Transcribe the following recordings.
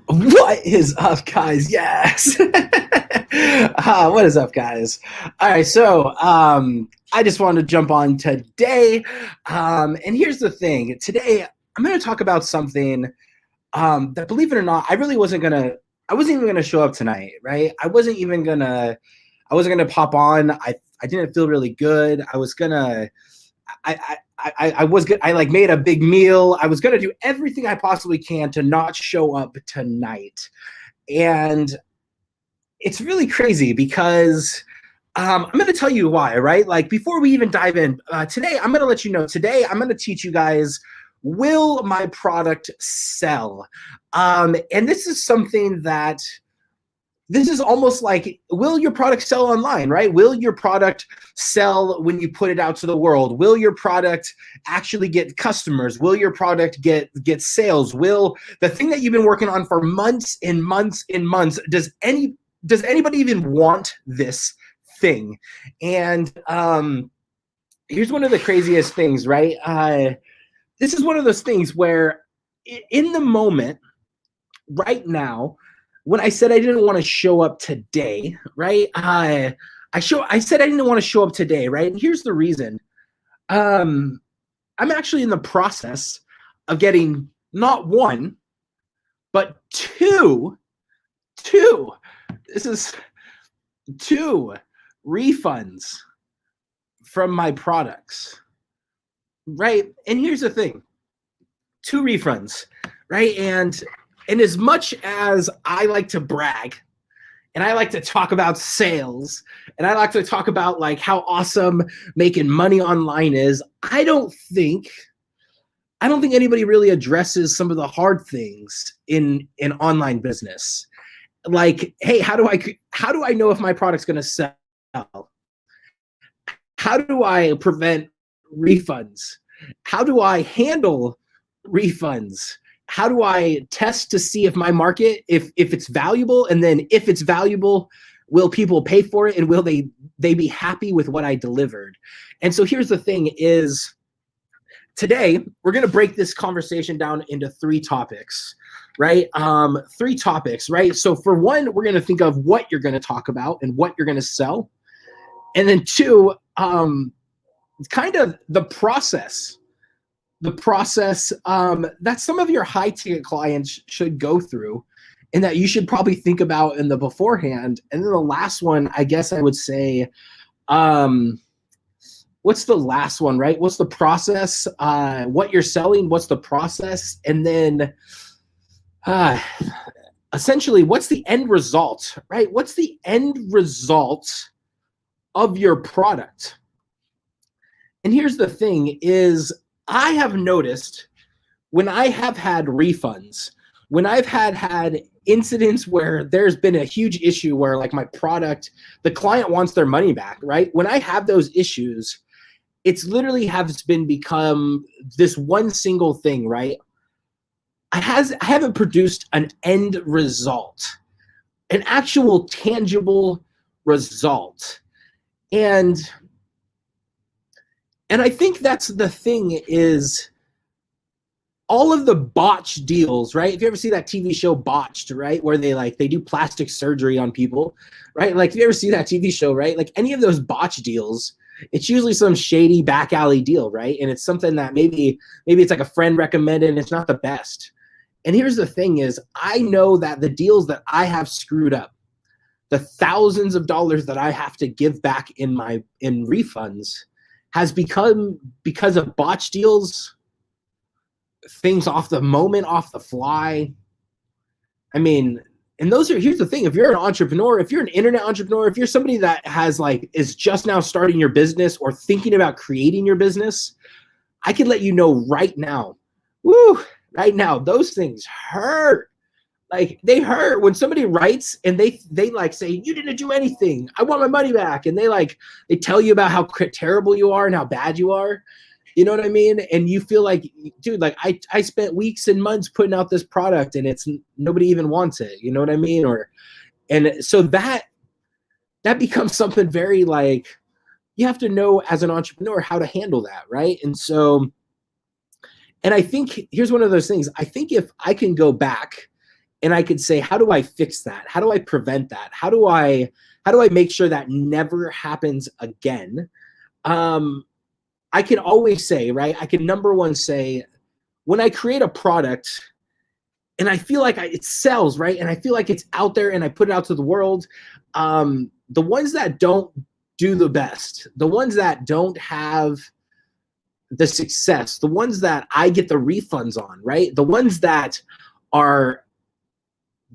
What is up, guys? Yes. What is up, guys? All right, so I just wanted to jump on today, and here's the thing. Today, I'm going to talk about something that, believe it or not, I really wasn't gonna. I wasn't even gonna show up tonight, right? I wasn't even gonna. I wasn't gonna pop on. I didn't feel really good. I was gonna. I was good. I like made a big meal. I was gonna do everything I possibly can to not show up tonight, and it's really crazy because I'm going to tell you why. Right? Like before we even dive in today, I'm going to let you know. Today, I'm going to teach you guys. Will my product sell? And this is something that this is almost like, will your product sell online, right? Will your product sell when you put it out to the world? Will your product actually get customers? Will your product get sales? Will the thing that you've been working on for months and months and months, does anybody even want this thing? And here's one of the craziest things, right? This is one of those things where in the moment, right now, when I said I didn't want to show up today, right? I said I didn't want to show up today, right? And here's the reason. I'm actually in the process of getting not one, but two. This is two refunds from my products, right? And here's the thing. Two refunds, right? And as much as I like to brag and I like to talk about sales and I like to talk about like how awesome making money online is, I don't think anybody really addresses some of the hard things in online business. Like, hey, how do I know if my product's going to sell? How do I prevent refunds? How do I handle refunds? How do I test to see if my market, if it's valuable, and then if it's valuable, will people pay for it, and will they be happy with what I delivered? And so here's the thing is, today we're going to break this conversation down into three topics, right? Three topics, right? So for one, we're going to think of what you're going to talk about and what you're going to sell. And then two, kind of the process that some of your high ticket clients should go through and that you should probably think about in the beforehand. And then the last one, I guess I would say, what's the last one, right? What's the process? What you're selling, what's the process? And then essentially, what's the end result, right? What's the end result of your product? And here's the thing is, I have noticed when I have had refunds, when I've had incidents where there's been a huge issue where like my product, the client wants their money back, right? When I have those issues, it's literally has become this one single thing, right? I haven't produced an end result, an actual tangible result. And I think that's the thing is all of the botched deals, right? If you ever see that TV show Botched, right? Where they do plastic surgery on people, right? Like if you ever see that TV show, right? Like any of those botched deals, it's usually some shady back alley deal, right? And it's something that maybe it's like a friend recommended and it's not the best. And here's the thing is, I know that the deals that I have screwed up, the thousands of dollars that I have to give back in refunds, has become because of botch deals, things off the moment, off the fly. I mean, and here's the thing, if you're an entrepreneur, if you're an internet entrepreneur, if you're somebody that is just now starting your business or thinking about creating your business, I can let you know right now, right now, those things hurt. Like they hurt when somebody writes and they like say, you didn't do anything, I want my money back. And they tell you about how terrible you are and how bad you are. You know what I mean? And you feel like, dude, like I spent weeks and months putting out this product and nobody even wants it. You know what I mean? And so that becomes something very like, you have to know as an entrepreneur how to handle that. Right. And I think here's one of those things. I think if I can go back and I could say, how do I fix that? How do I prevent that? How do I make sure that never happens again? I can always say, right? I can number one say, when I create a product and I feel like it sells, right? And I feel like it's out there and I put it out to the world, the ones that don't do the best, the ones that don't have the success, the ones that I get the refunds on, right? The ones that are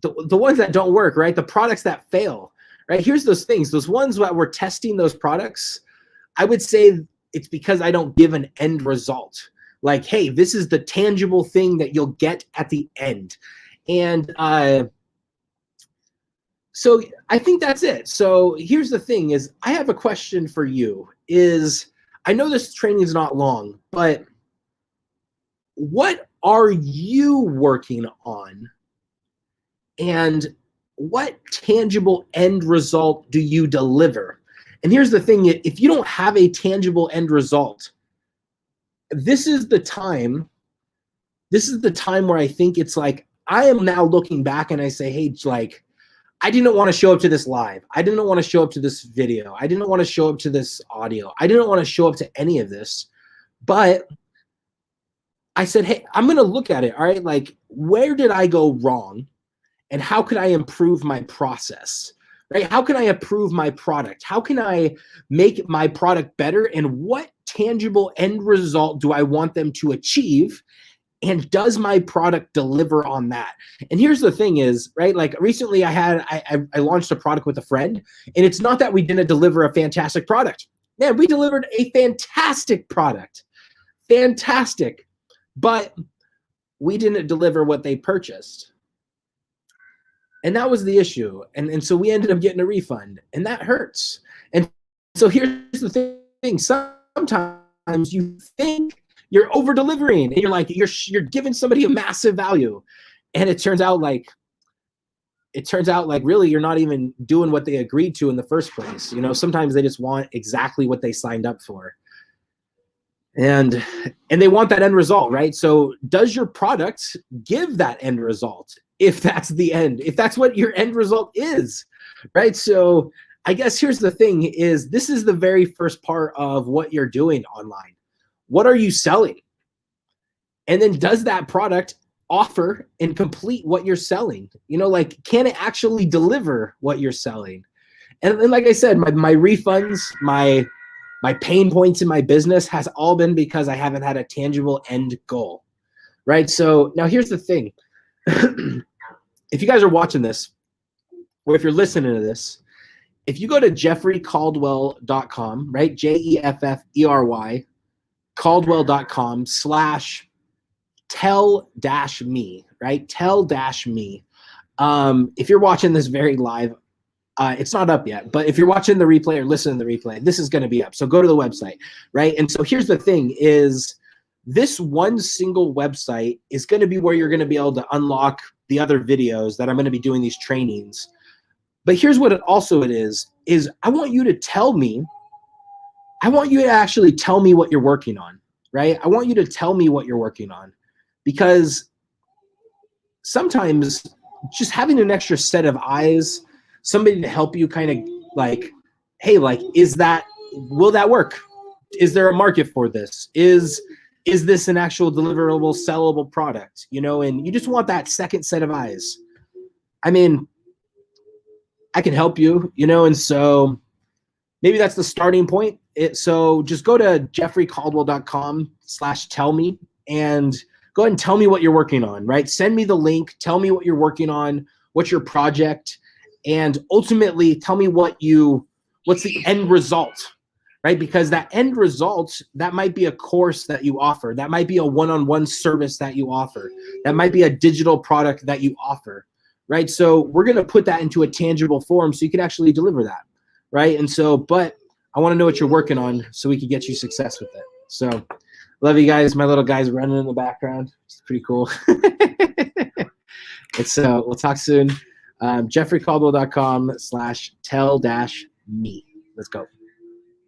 the ones that don't work, right? The products that fail, right? Here's those things, those ones that we're testing those products, I would say it's because I don't give an end result. Like, hey, this is the tangible thing that you'll get at the end. And so I think that's it. So here's the thing is, I have a question for you is, I know this training is not long, but what are you working on? And what tangible end result do you deliver? And here's the thing, if you don't have a tangible end result, this is the time where I think it's like, I am now looking back and I say, hey, like, I didn't want to show up to this live. I didn't want to show up to this video. I didn't want to show up to this audio. I didn't want to show up to any of this. But I said, hey, I'm going to look at it. All right, like, where did I go wrong? And how could I improve my process? Right? How can I improve my product? How can I make my product better? And what tangible end result do I want them to achieve? And does my product deliver on that? And here's the thing is, right, like recently I launched a product with a friend, and it's not that we didn't deliver a fantastic product. Man, we delivered a fantastic product. Fantastic. But we didn't deliver what they purchased. And that was the issue. And so we ended up getting a refund, and that hurts. And so here's the thing. Sometimes you think you're over delivering and you're like, you're giving somebody a massive value. And it turns out like really you're not even doing what they agreed to in the first place. You know, sometimes they just want exactly what they signed up for. And they want that end result, right? So does your product give that end result? If that's the end, if that's what your end result is, right? So I guess here's the thing is, this is the very first part of what you're doing online. What are you selling? And then does that product offer and complete what you're selling? You know, like, can it actually deliver what you're selling? And then, like I said, my refunds, my pain points in my business has all been because I haven't had a tangible end goal, right? So now here's the thing. If you guys are watching this, or if you're listening to this, if you go to jeffreycaldwell.com, right? JEFFERY, Caldwell.com/tell-me, right? Tell-me. If you're watching this very live, it's not up yet, but if you're watching the replay or listening to the replay, this is going to be up. So go to the website, right? And so here's the thing is, this one single website is going to be where you're going to be able to unlock the other videos that I'm going to be doing these trainings. But here's what it is I want you to tell me, I want you to actually tell me what you're working on, right? I want you to tell me what you're working on, because sometimes just having an extra set of eyes, somebody to help you kind of like, hey, like, will that work? Is there a market for this? Is this an actual deliverable, sellable product? You know, and you just want that second set of eyes. I mean, I can help you, you know, and so maybe that's the starting point. So just go to jeffreycaldwell.com/tell-me and go ahead and tell me what you're working on, right? Send me the link. Tell me what you're working on. What's your project? And ultimately tell me what's the end result, right? Because that end result, that might be a course that you offer. That might be a one-on-one service that you offer. That might be a digital product that you offer, right? So we're going to put that into a tangible form so you can actually deliver that, right? And so, but I want to know what you're working on so we can get you success with it. So love you guys. My little guy's running in the background. It's pretty cool. We'll talk soon. JeffreyCaldwell.com/tell-me. Let's go.